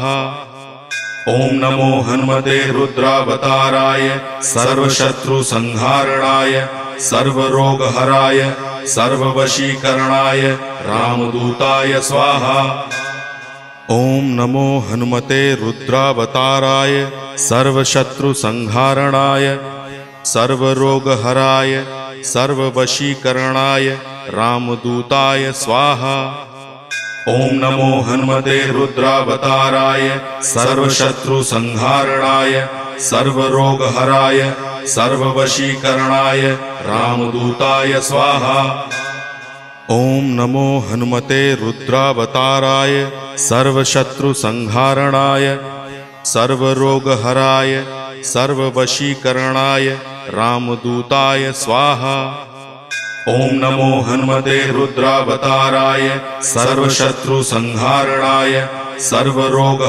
ओम नमो हनुमते रुद्रावताराय सर्वशत्रुसंहारणाय सर्वरोगहराय सर्ववशीकरणाय रामदूताय स्वाहा। ओम नमो हनुमते रुद्रावताराय सर्वशत्रुसंहारणाय सर्वरोगहराय सर्ववशीकरणाय रामदूताय स्वाहा। ओम नमो हनुमते रुद्रावताराय सर्वशत्रुसंहारणाय सर्वरोगहराय सर्ववशीकरणाय रामदूताय स्वाहा। ओम नमो हनुमते रुद्रावताराय सर्वशत्रुसंहारणाय सर्वरोगहराय सर्ववशीकरणाय रामदूताय स्वाहा। ओम नमो हनुमते रुद्रावताराय सर्वशत्रुसंहारणाय सर्वरोग